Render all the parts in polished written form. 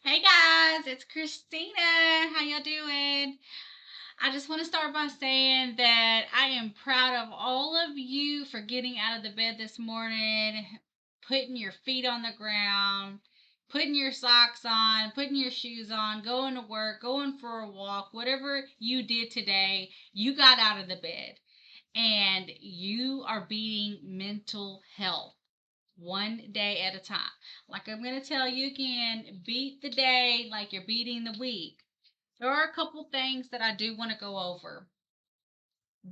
Hey guys, it's Christina. How y'all doing? I just want to start by saying that I am proud of all of you for getting out of the bed this morning, putting your feet on the ground, putting your socks on, putting your shoes on, going to work, going for a walk, whatever you did today, you got out of the bed and you are beating mental health one day at a time. Like I'm going to tell you again, beat the day like you're beating the week. There are a couple things that I do want to go over.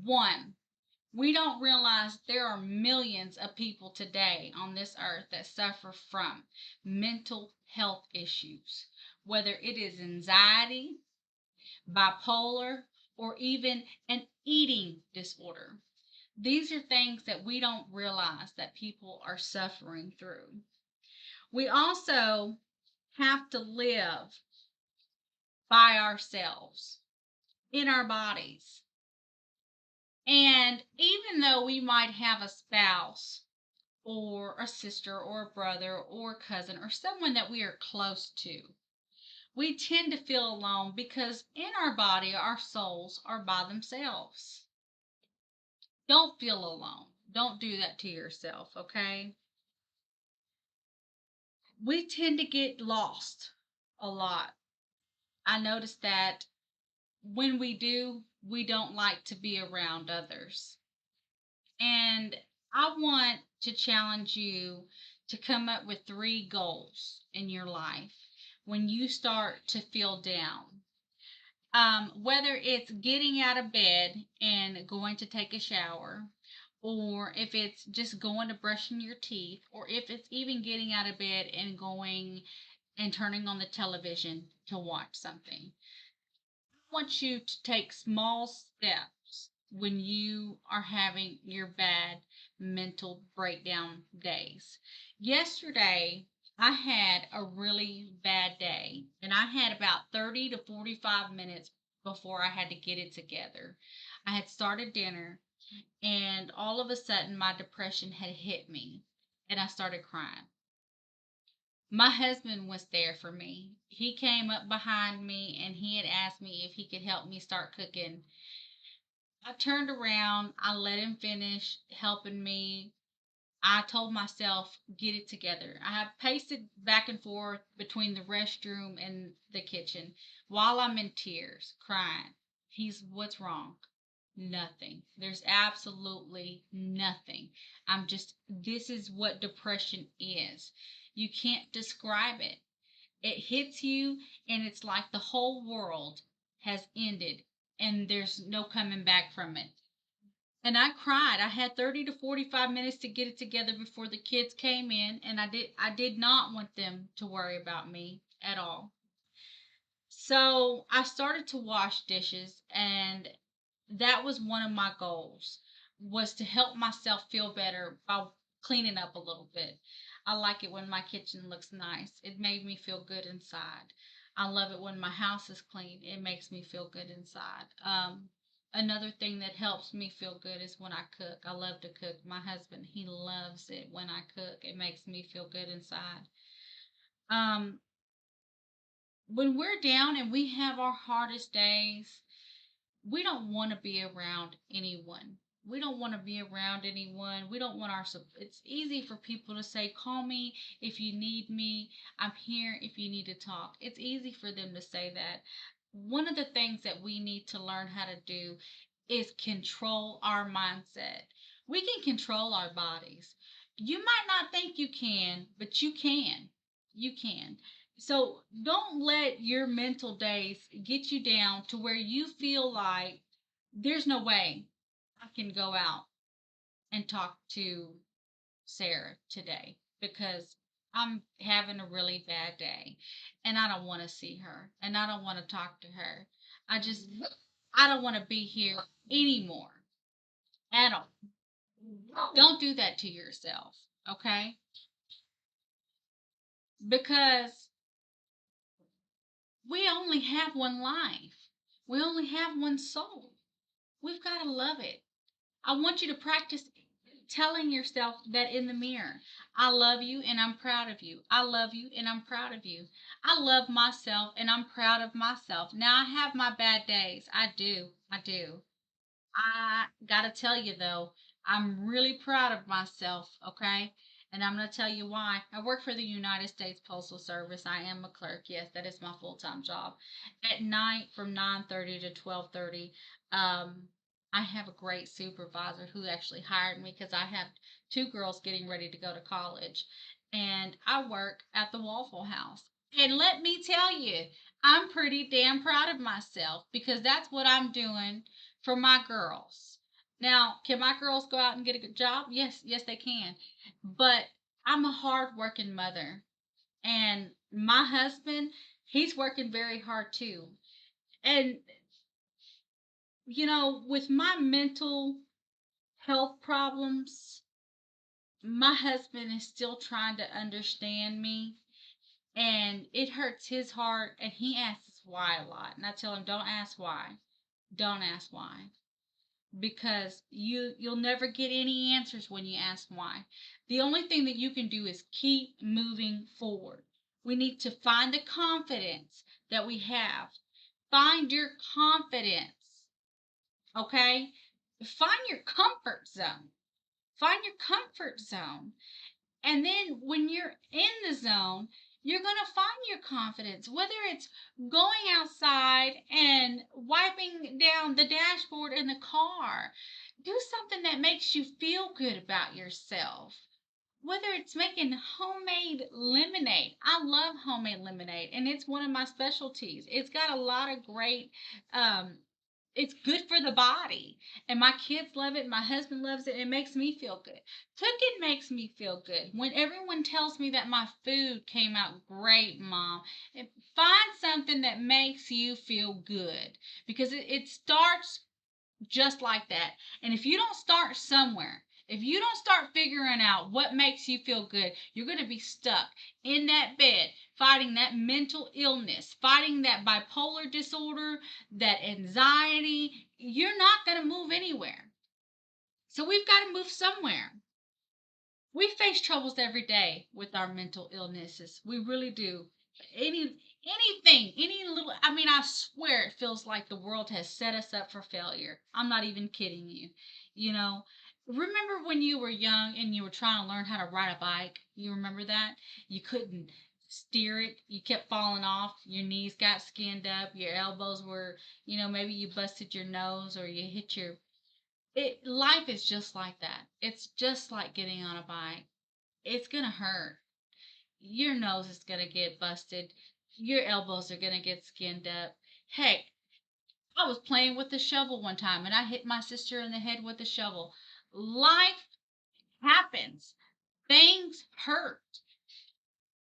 One, we don't realize there are millions of people today on this earth that suffer from mental health issues, whether it is anxiety, bipolar, or even an eating disorder. These are things that we don't realize that people are suffering through. We also have to live by ourselves in our bodies. And even though we might have a spouse or a sister or a brother or a cousin or someone that we are close to, we tend to feel alone because in our body, our souls are by themselves. Don't feel alone. Don't do that to yourself, okay? We tend to get lost a lot. I noticed that when we do, we don't like to be around others. And I want to challenge you to come up with three goals in your life when you start to feel down. Whether it's getting out of bed and going to take a shower, or if it's just going to brushing your teeth, or if it's even getting out of bed and going and turning on the television to watch something. Want you to take small steps when you are having your bad mental breakdown days. Yesterday, I had a really bad day, and I had about 30 to 45 minutes before I had to get it together. I had started dinner, and all of a sudden, my depression had hit me, and I started crying. My husband was there for me. He came up behind me and he had asked me if he could help me start cooking. I turned around, I let him finish helping me. I told myself, get it together. I have paced back and forth between the restroom and the kitchen while I'm in tears, crying. What's wrong? Nothing. There's absolutely nothing. This is what depression is. You can't describe it. It hits you, and it's like the whole world has ended, and there's no coming back from it. And I cried. I had 30 to 45 minutes to get it together before the kids came in, and I did not want them to worry about me at all. So I started to wash dishes, and that was one of my goals, was to help myself feel better by cleaning up a little bit. I like it when my kitchen looks nice. It made me feel good inside. I love it when my house is clean. It makes me feel good inside. Another thing that helps me feel good is when I cook. I love to cook. My husband, he loves it when I cook. It makes me feel good inside. Um, when we're down and we have our hardest days, we don't want to be around anyone. We don't want to be around anyone. We don't want it's easy for people to say, call me if you need me. I'm here if you need to talk. It's easy for them to say that. One of the things that we need to learn how to do is control our mindset. We can control our bodies. You might not think you can, but you can. You can. So don't let your mental days get you down to where you feel like there's no way I can go out and talk to Sarah today because I'm having a really bad day and I don't want to see her and I don't want to talk to her. I don't want to be here anymore at all. Don't do that to yourself, okay? Because we only have one life. We only have one soul. We've got to love it. I want you to practice keep telling yourself that in the mirror. I love you and I'm proud of you. I love you and I'm proud of you. I love myself and I'm proud of myself. Now, I have my bad days. I do. I do. I gotta tell you though, I'm really proud of myself, okay? And I'm gonna tell you why. I work for the United States Postal Service. I am a clerk. Yes, that is my full-time job. At night from 9:30 to 12:30, I have a great supervisor who actually hired me because I have two girls getting ready to go to college. And I work at the Waffle House. And let me tell you, I'm pretty damn proud of myself because that's what I'm doing for my girls. Now, can my girls go out and get a good job? Yes, yes, they can. But I'm a hard working mother. And my husband, he's working very hard too. And, with my mental health problems, my husband is still trying to understand me. And it hurts his heart. And he asks why a lot. And I tell him, don't ask why. Don't ask why, because you'll never get any answers when you ask why. The only thing that you can do is keep moving forward. We need to find the confidence that we have. Find your confidence, okay? Find your comfort zone. Find your comfort zone. And then when you're in the zone, you're going to find your confidence, whether it's going outside and wiping down the dashboard in the car. Do something that makes you feel good about yourself. Whether it's making homemade lemonade. I love homemade lemonade, and it's one of my specialties. It's got a lot of great um, it's good for the body, and my kids love it, my husband loves it. It makes me feel good. Cooking makes me feel good when everyone tells me that my food came out great, Mom. Find something that makes you feel good, because it starts just like that. And if you don't start somewhere, if you don't start figuring out what makes you feel good, you're going to be stuck in that bed fighting that mental illness, fighting that bipolar disorder, that anxiety. You're not going to move anywhere. So we've got to move somewhere. We face troubles every day with our mental illnesses. We really do. Anything, any little, I mean, I swear it feels like the world has set us up for failure. I'm not even kidding you. You know, remember when you were young and you were trying to learn how to ride a bike? You remember that? You couldn't steer it. You kept falling off. Your knees got skinned up. Your elbows were, maybe you busted your nose or you hit your life is just like that. It's just like getting on a bike. It's gonna hurt. Your nose is gonna get busted. Your elbows are gonna get skinned up. Heck, I was playing with a shovel one time and I hit my sister in the head with a shovel. Life happens. Things hurt.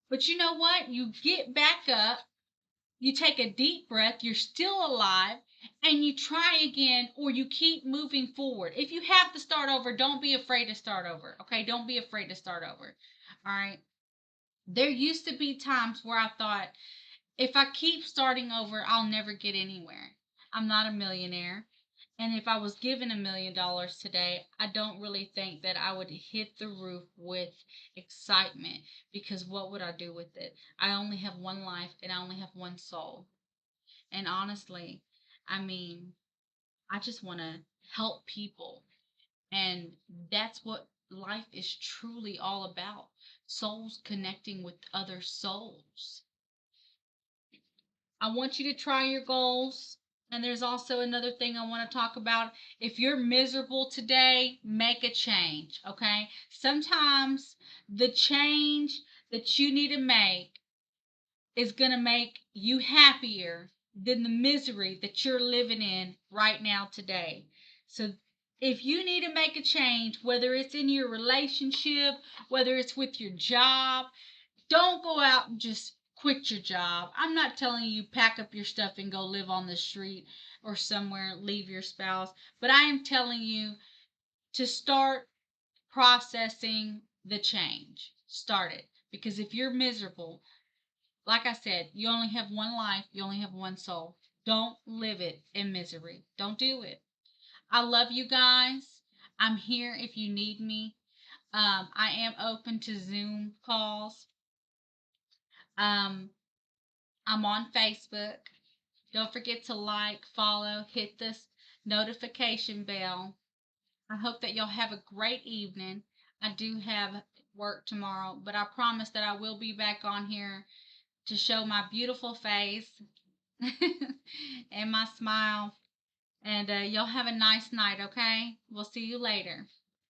But you know what? You get back up, you take a deep breath, you're still alive, and you try again, or you keep moving forward. If you have to start over, don't be afraid to start over. Okay? Don't be afraid to start over. All right? There used to be times where I thought, if I keep starting over, I'll never get anywhere. I'm not a millionaire. And if I was given $1 million today, I don't really think that I would hit the roof with excitement, because what would I do with it? I only have one life and I only have one soul. And honestly, I mean, I just want to help people. And that's what life is truly all about, souls connecting with other souls. I want you to try your goals. And there's also another thing I want to talk about. If you're miserable today, make a change, okay? Sometimes the change that you need to make is going to make you happier than the misery that you're living in right now today. So if you need to make a change, whether it's in your relationship, whether it's with your job, don't go out and just quit your job. I'm not telling you pack up your stuff and go live on the street or somewhere and leave your spouse, but I am telling you to start processing the change. Start it. Because if you're miserable, like I said, you only have one life, you only have one soul. Don't live it in misery. Don't do it. I love you guys. I'm here if you need me. I am open to Zoom calls. Um, I'm on Facebook. Don't forget to like, follow, hit this notification bell. I hope that y'all have a great evening. I do have work tomorrow, but I promise that I will be back on here to show my beautiful face and my smile. And y'all have a nice night, okay? We'll see you later.